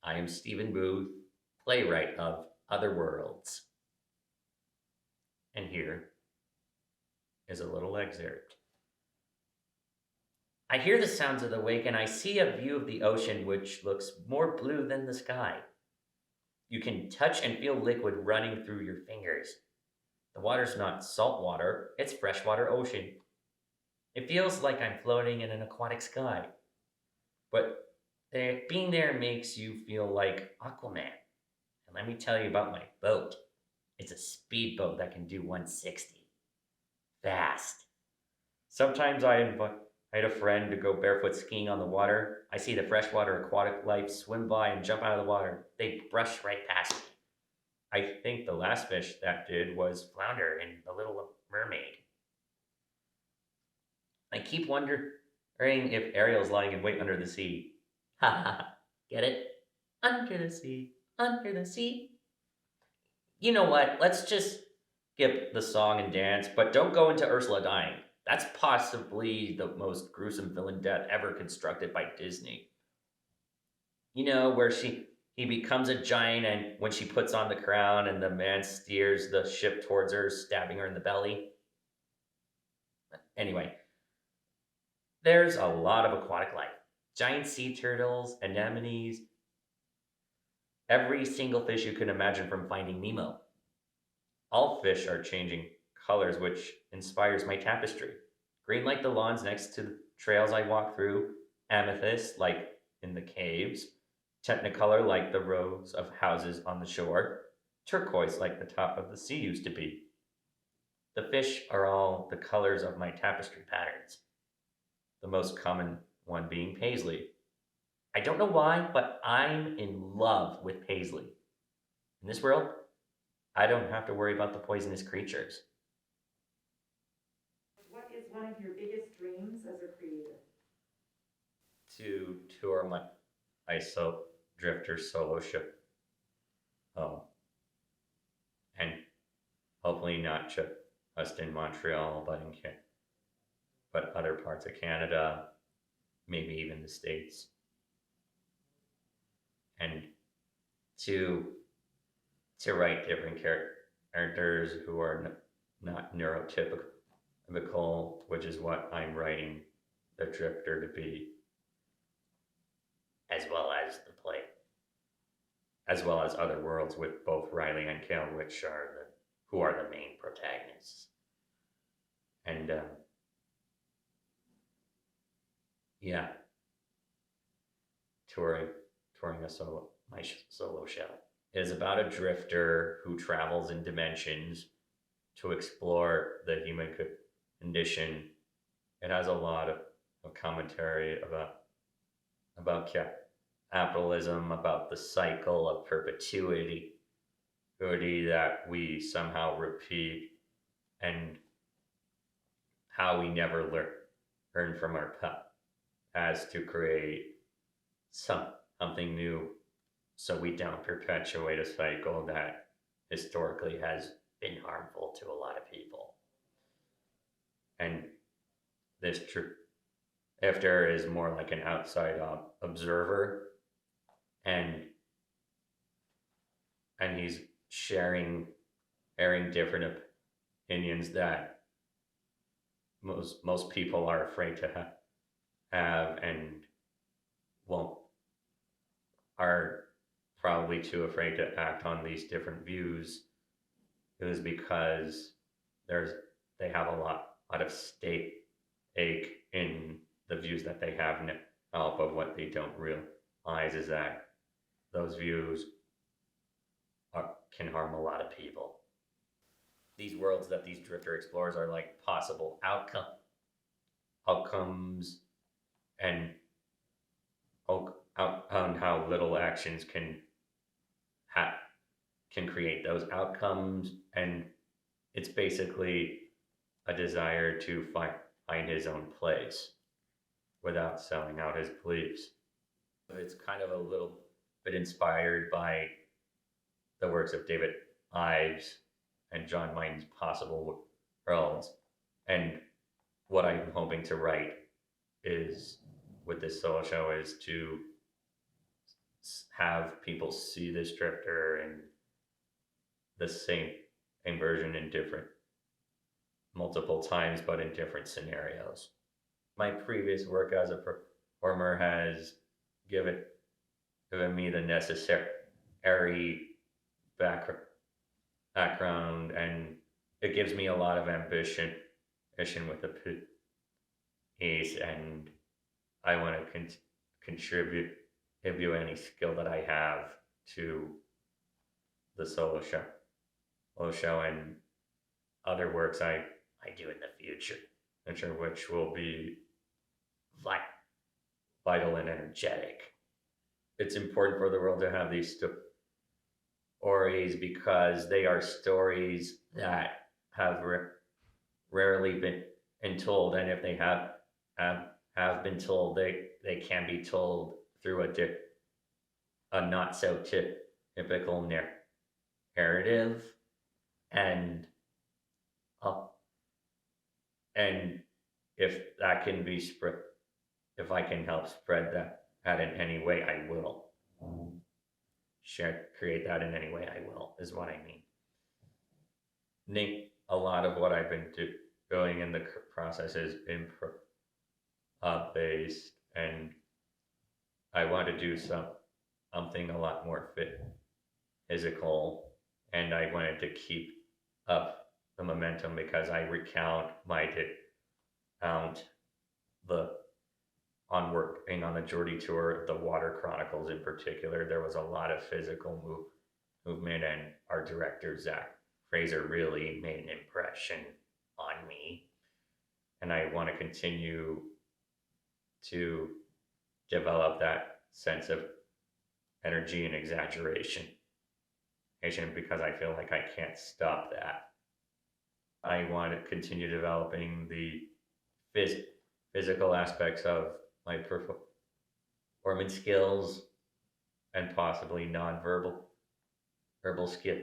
I am Stephen Booth, playwright of Other Worlds. And here is a little excerpt. I hear the sounds of the wake and I see a view of the ocean which looks more blue than the sky. You can touch and feel liquid running through your fingers. The water's not salt water, it's freshwater ocean. It feels like I'm floating in an aquatic sky. But being there makes you feel like Aquaman. And let me tell you about my boat. It's a speedboat that can do 160. Fast. Sometimes I invite a friend to go barefoot skiing on the water. I see the freshwater aquatic life swim by and jump out of the water. They brush right past me. I think the last fish that did was flounder in The Little Mermaid. I keep wondering if Ariel's lying in wait under the sea. Ha ha ha. Get it? Under the sea, under the sea. You know what? Let's just skip the song and dance, but don't go into Ursula dying. That's possibly the most gruesome villain death ever constructed by Disney. You know, where he becomes a giant and when she puts on the crown and the man steers the ship towards her, stabbing her in the belly. Anyway, there's a lot of aquatic life. Giant sea turtles, anemones, every single fish you can imagine from Finding Nemo. All fish are changing colors, which inspires my tapestry. Green like the lawns next to the trails I walk through, amethyst like in the caves, technicolor like the rows of houses on the shore, turquoise like the top of the sea used to be. The fish are all the colors of my tapestry patterns, the most common one being paisley. I don't know why, but I'm in love with paisley. In this world, I don't have to worry about the poisonous creatures. What is one of your biggest dreams as a creator? To tour my ISO drifter solo ship home. And hopefully not just in Montreal, but but other parts of Canada, maybe even the States. And to write different characters who are not neurotypical, which is what I'm writing the Drifter to be, as well as the play, as well as Other Worlds with both Riley and Kale, who are the main protagonists. And yeah, touring my solo show. It is about a drifter who travels in dimensions to explore the human condition. It has a lot of commentary about capitalism, about the cycle of perpetuity that we somehow repeat, and how we never learn from our past to create something new, so we don't perpetuate a cycle that historically has been harmful to a lot of people. And this drifter is more like an outside observer, and he's airing different opinions that most people are afraid to have and won't are probably too afraid to act on these different views. It was because they have a lot of stake in the views that they have now, but what they don't realize is that those views can harm a lot of people. These worlds that these drifter explores are like possible outcomes, and on how little actions can create those outcomes. And it's basically a desire to find his own place without selling out his beliefs. It's kind of a little bit inspired by the works of David Ives and John Mine's Possible Worlds. And what I'm hoping to write is with this solo show is to have people see this drifter in the same version in different multiple times, but in different scenarios. My previous work as a performer has given me the necessary background and it gives me a lot of ambition with the piece, and I want to contribute any skill that I have to the solo show and other works I do in the future, which will be vital and energetic. It's important for the world to have these stories because they are stories that have rarely been told, and if they have been told, they can be told through a not so typical narrative, and uh, and if that can be spread, if I can help spread that in any way, I will create that in any way. I will is what I mean. Nick, a lot of what I've been doing in the process is based, and I want to do something a lot more physical, and I wanted to keep up the momentum because I recount my the on working on the Geordie tour, the Water Chronicles in particular. There was a lot of physical movement, and our director Zach Fraser really made an impression on me, and I want to continue to develop that sense of energy and exaggeration because I feel like I can't stop that. I want to continue developing the physical aspects of my performance skills and possibly verbal skill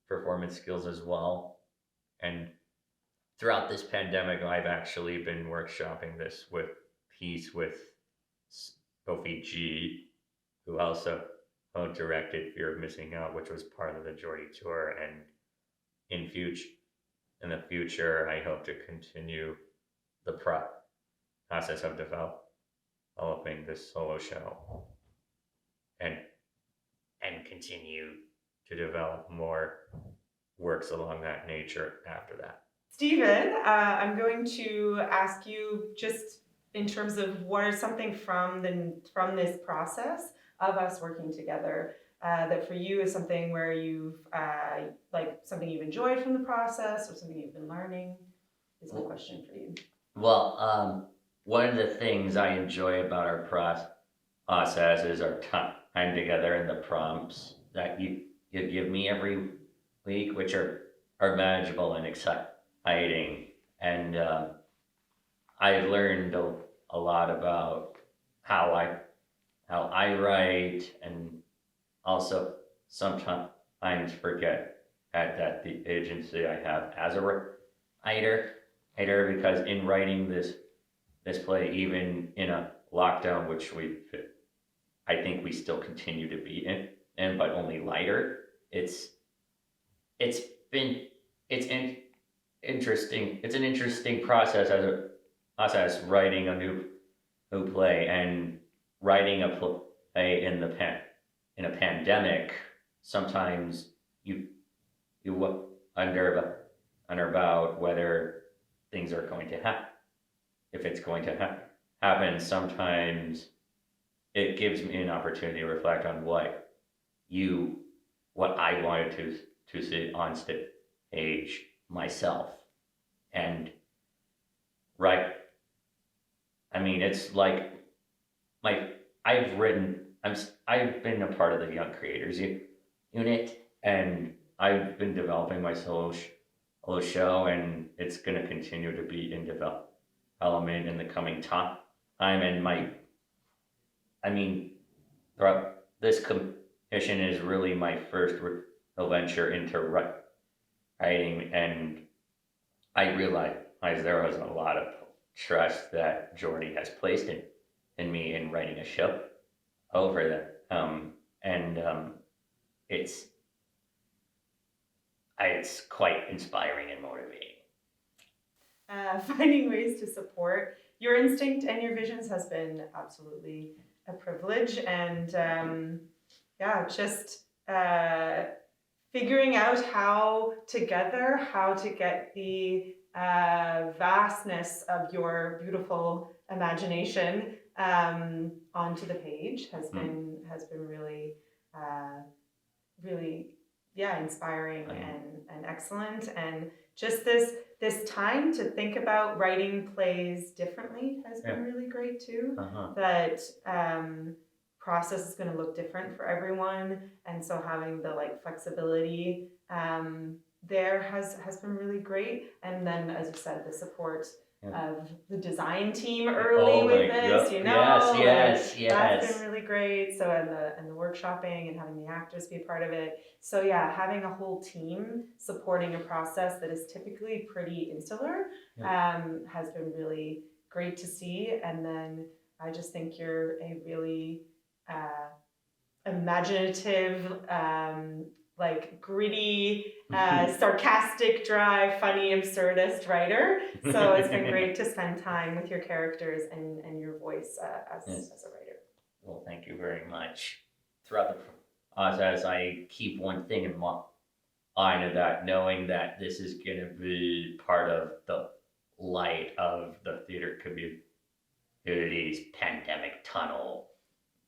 performance skills as well. And throughout this pandemic, I've actually been workshopping this with Sophie G, who also directed Fear of Missing Out, which was part of the Geordie tour. And in the future, I hope to continue the process of developing this solo show and continue to develop more works along that nature after that. Stephen, I'm going to ask you just in terms of what are something from this process of us working together that for you is something where you've like something you've enjoyed from the process or something you've been learning is my question for you. Well, one of the things I enjoy about our process is our time together and the prompts that you give me every week, which are manageable and exciting. And I've learned a lot about how I write, and also sometimes forget that the agency I have as a writer, because in writing this play, even in a lockdown, which I think we still continue to be in, but only lighter. It's interesting. It's an interesting process writing a new play, and writing a play in a pandemic. Sometimes you wonder about whether things are going to happen, if it's going to happen. Sometimes it gives me an opportunity to reflect on what I wanted to see on stage myself. And right, I mean, it's like I've been a part of the Young Creators Unit, and I've been developing my solo show, and it's going to continue to be in development in the coming time. This commission is really my first venture into writing, and I realized there was a lot of trust that Geordie has placed in me in writing a show over And it's it's quite inspiring and motivating. Finding ways to support your instinct and your visions has been absolutely a privilege. And yeah, just figuring out how to get the vastness of your beautiful imagination onto the page has been really really inspiring and excellent. And just this time to think about writing plays differently has been really great too. That process is going to look different for everyone, and so having the flexibility there has been really great. And then, as you said, the support of the design team early with this, yes, that's been really great. So and the workshopping and having the actors be a part of it. So yeah, having a whole team supporting a process that is typically pretty insular has been really great to see. And then I just think you're a really imaginative, gritty, sarcastic, dry, funny, absurdist writer. So it's been great to spend time with your characters and your voice as a writer. Well, thank you very much. Throughout the process, I keep one thing in mind of that, knowing that this is going to be part of the light of the theater community's pandemic tunnel.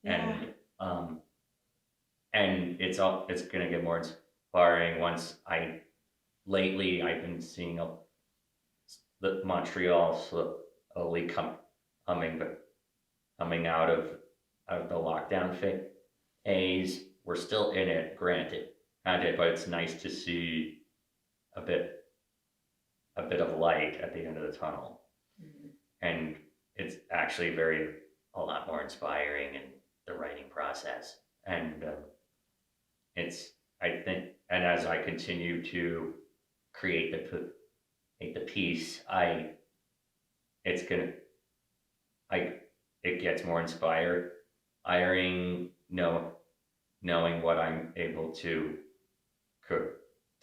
And it's going to get more inspiring once lately I've been seeing the Montreal slowly coming out of the lockdown phase. We're still in it, granted, but it's nice to see a bit of light at the end of the tunnel. And it's actually a lot more inspiring in the writing process. And I think, and as I continue to create the piece, it gets more inspiring, knowing what I'm able to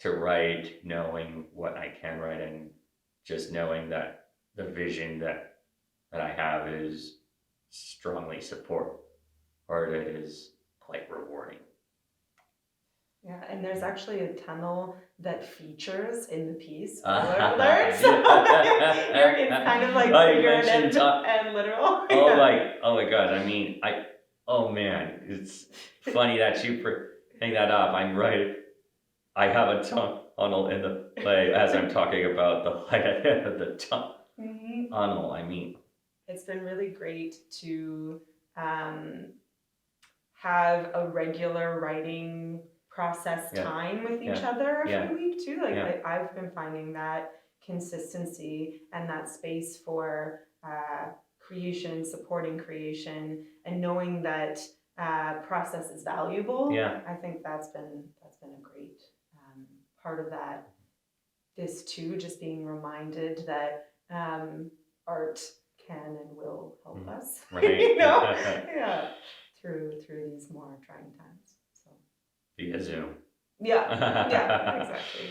write, knowing what I can write, and just knowing that the vision that I have is strongly supported is quite rewarding. Yeah, and there's actually a tunnel that features in the piece. Alert! So it's kind of like figurative and literal. Oh my god! I mean, oh man, it's funny that you bring that up. I'm right. I have a tunnel in the play as I'm talking about the light at the end of the tunnel. I mean, it's been really great to have a regular writing process time with each other every week too. I've been finding that consistency and that space for creation, supporting creation, and knowing that process is valuable. I think that's been a great part of that. This too, just being reminded that art can and will help us. Right. Through these more trying times. So via Zoom. Yeah, exactly.